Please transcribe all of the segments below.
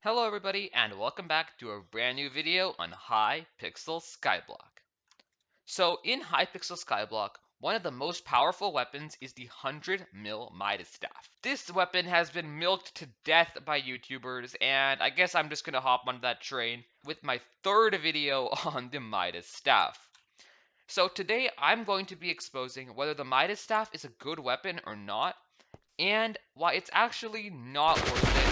Hello everybody and welcome back to a brand new video on Hypixel Skyblock. So in Hypixel Skyblock, one of the most powerful weapons is the 100 mil Midas staff. This weapon has been milked to death by YouTubers, and I guess I'm just gonna hop on that train with my third video on the Midas staff. So today I'm going to be exposing whether the Midas staff is a good weapon or not, and why it's actually not worth it,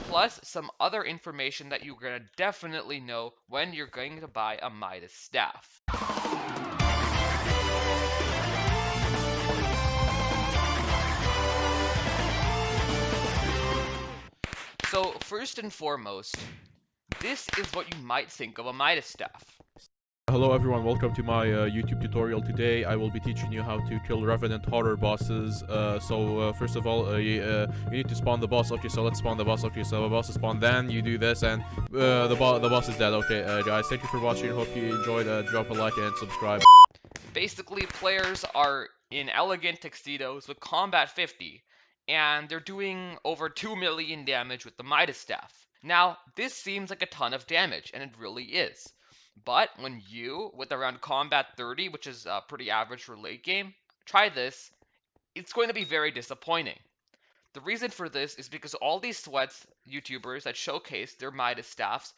plus some other information that you're going to definitely know when you're going to buy a Midas staff. So first and foremost, this is what you might think of a Midas staff. Hello everyone, welcome to my YouTube tutorial. Today I will be teaching you how to kill revenant horror bosses. First of all, you need to spawn the boss. Okay, so let's spawn the boss. Okay, so the boss is spawned, then you do this and the boss is dead. Okay, guys, thank you for watching. Hope you enjoyed. Drop a like and subscribe. Basically, players are in elegant tuxedos with combat 50, and they're doing over 2 million damage with the Midas staff. Now, this seems like a ton of damage, and it really is. But when you, with around combat 30, which is pretty average for late game, try this, it's going to be very disappointing. The reason for this is because all these sweats YouTubers that showcase their Midas staffs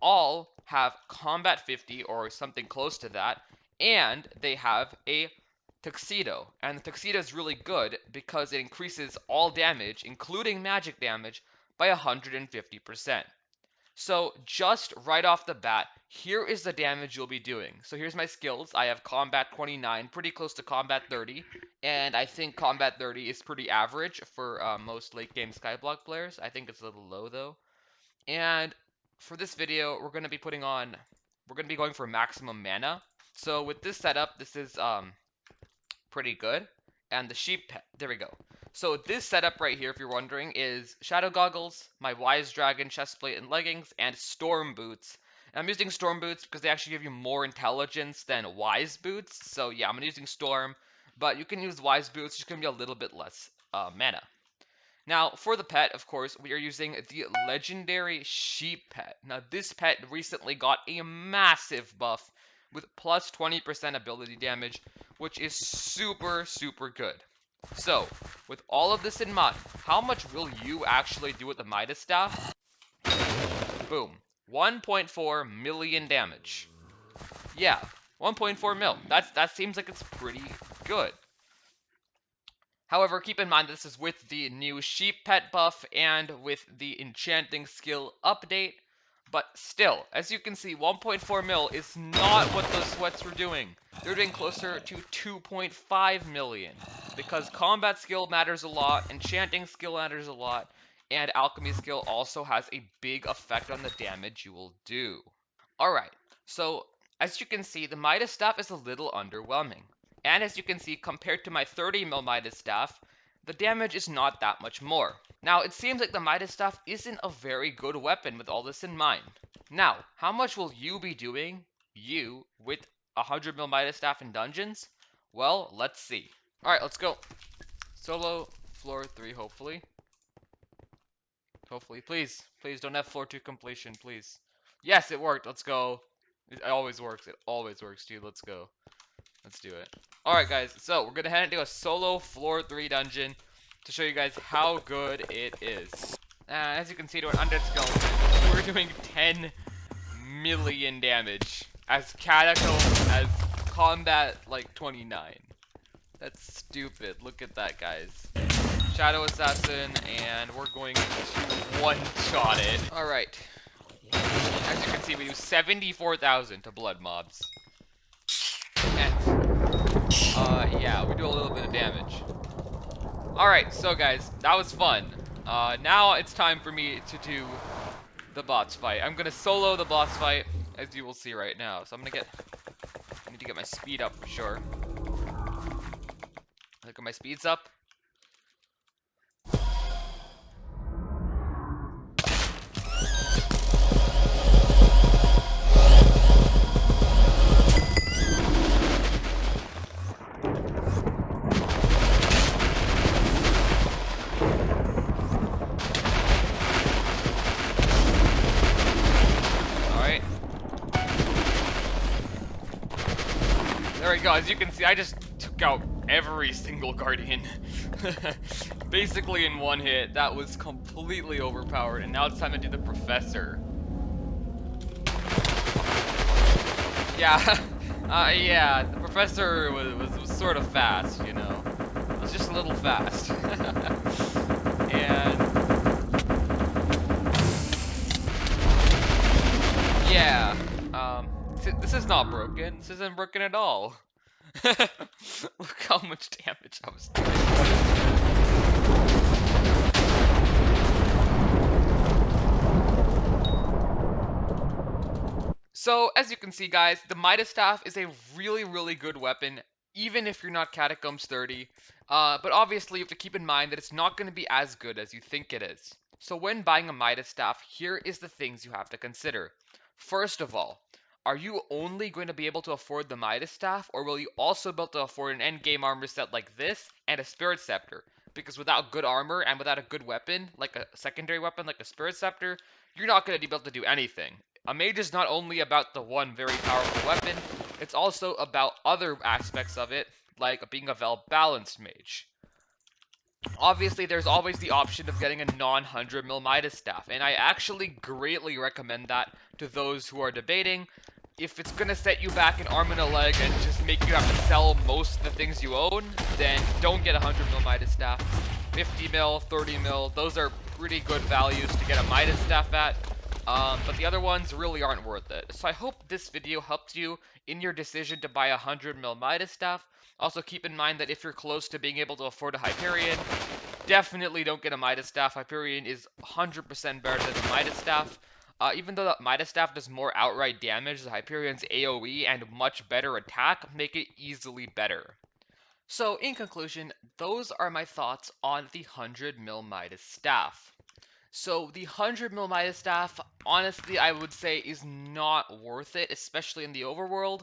all have combat 50 or something close to that, and they have a tuxedo. And the tuxedo is really good because it increases all damage, including magic damage, by 150%. So just right off the bat, here is the damage you'll be doing. So here's my skills. I have combat 29, pretty close to combat 30, and I think combat 30 is pretty average for most late game Skyblock players. I think it's a little low though. And for this video, we're going to be going for maximum mana. So with this setup, this is pretty good. And the sheep pet, there we go. So this setup right here, if you're wondering, is Shadow Goggles, my Wise Dragon chestplate and leggings, and Storm Boots. And I'm using Storm Boots because they actually give you more intelligence than Wise Boots. So yeah, I'm using Storm, but you can use Wise Boots, it's going to be a little bit less mana. Now, for the pet, of course, we are using the legendary sheep pet. Now, this pet recently got a massive buff with plus 20% ability damage, which is super, super good. So, with all of this in mind, how much will you actually do with the Midas staff? Boom. 1.4 million damage. Yeah, 1.4 mil. That seems like it's pretty good. However, keep in mind this is with the new sheep pet buff and with the enchanting skill update. But still, as you can see, 1.4 mil is not what those sweats were doing. They're doing closer to 2.5 million. Because combat skill matters a lot, enchanting skill matters a lot, and alchemy skill also has a big effect on the damage you will do. Alright, so as you can see, the Midas staff is a little underwhelming. And as you can see, compared to my 30 mil Midas staff, the damage is not that much more. Now, it seems like the Midas staff isn't a very good weapon with all this in mind. Now, how much will you be doing, with 100 mil Midas staff in dungeons? Well, let's see. Alright, let's go. Solo, floor 3, hopefully. Hopefully, please. Please don't have floor 2 completion, please. Yes, it worked. Let's go. It always works. It always works, dude. Let's go. Let's do it. Alright guys, so we're gonna head into a solo floor 3 dungeon to show you guys how good it is. As you can see, to an undead skeleton, we're doing 10 million damage as catacomb as combat like 29. That's stupid. Look at that, guys. Shadow Assassin, and we're going to one-shot it. Alright. As you can see, we do 74,000 to blood mobs. And yeah, we do a little bit of damage. Alright, so guys, that was fun. Now it's time for me to do the boss fight. I'm gonna solo the boss fight, as you will see right now. So I need to get my speed up for sure. Look at my speeds up. go. As you can see, I just took out every single Guardian. Basically in one hit. That was completely overpowered. And now it's time to do the Professor. Yeah, yeah, the Professor was sort of fast, you know. It was just a little fast. And yeah, this is not broken. This isn't broken at all. Look how much damage I was doing. So, as you can see, guys, the Midas Staff is a really, really good weapon, even if you're not Catacombs 30. But obviously, you have to keep in mind that it's not going to be as good as you think it is. So, when buying a Midas Staff, here is the things you have to consider. First of all, are you only going to be able to afford the Midas Staff, or will you also be able to afford an endgame armor set like this and a Spirit Scepter? Because without good armor and without a good weapon, like a secondary weapon like a Spirit Scepter, you're not going to be able to do anything. A mage is not only about the one very powerful weapon, it's also about other aspects of it, like being a well-balanced mage. Obviously, there's always the option of getting a non-100 mil Midas staff, and I actually greatly recommend that to those who are debating. If it's gonna set you back an arm and a leg and just make you have to sell most of the things you own, then don't get a 100 mil Midas staff. 50 mil, 30 mil, those are pretty good values to get a Midas staff at. But the other ones really aren't worth it. So I hope this video helped you in your decision to buy a 100 mil Midas staff. Also keep in mind that if you're close to being able to afford a Hyperion, definitely don't get a Midas staff. Hyperion is 100% better than the Midas staff. Even though the Midas staff does more outright damage, the Hyperion's AoE and much better attack make it easily better. So in conclusion, those are my thoughts on the 100 mil Midas staff. So the 100 mil Midas staff, honestly, I would say is not worth it, especially in the overworld.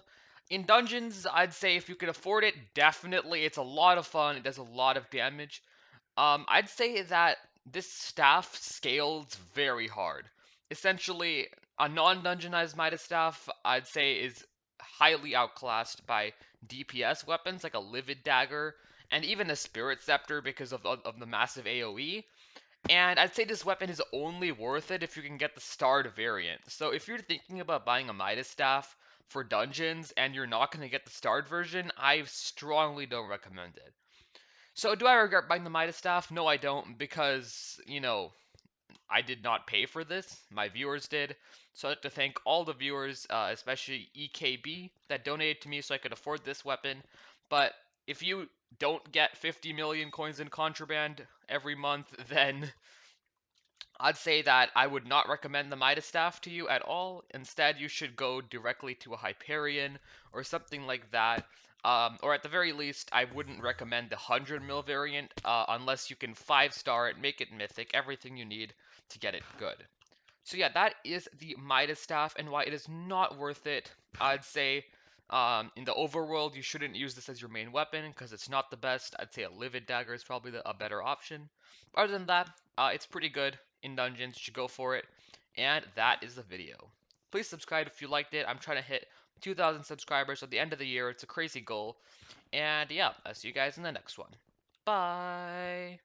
In dungeons, I'd say if you can afford it, definitely. It's a lot of fun. It does a lot of damage. I'd say that this staff scales very hard. Essentially, a non-dungeonized Midas staff, I'd say, is highly outclassed by DPS weapons like a Livid Dagger and even a Spirit Scepter because of the massive AoE. And I'd say this weapon is only worth it if you can get the starred variant. So if you're thinking about buying a Midas staff for dungeons and you're not going to get the starred version, I strongly don't recommend it. So do I regret buying the Midas staff? No, I don't, because, you know, I did not pay for this. My viewers did. So I'd like to thank all the viewers, especially EKB, that donated to me so I could afford this weapon. But if you don't get 50 million coins in contraband every month, then I'd say that I would not recommend the Midas staff to you at all. Instead, you should go directly to a Hyperion or something like that. Or at the very least, I wouldn't recommend the 100 mil variant unless you can 5-star it, make it mythic, everything you need to get it good. So yeah, that is the Midas staff and why it is not worth it. I'd say in the overworld, you shouldn't use this as your main weapon because it's not the best. I'd say a Livid Dagger is probably a better option. Other than that, it's pretty good in dungeons. You should go for it. And that is the video. Please subscribe if you liked it. I'm trying to hit 2,000 subscribers at the end of the year. It's a crazy goal. And yeah, I'll see you guys in the next one. Bye!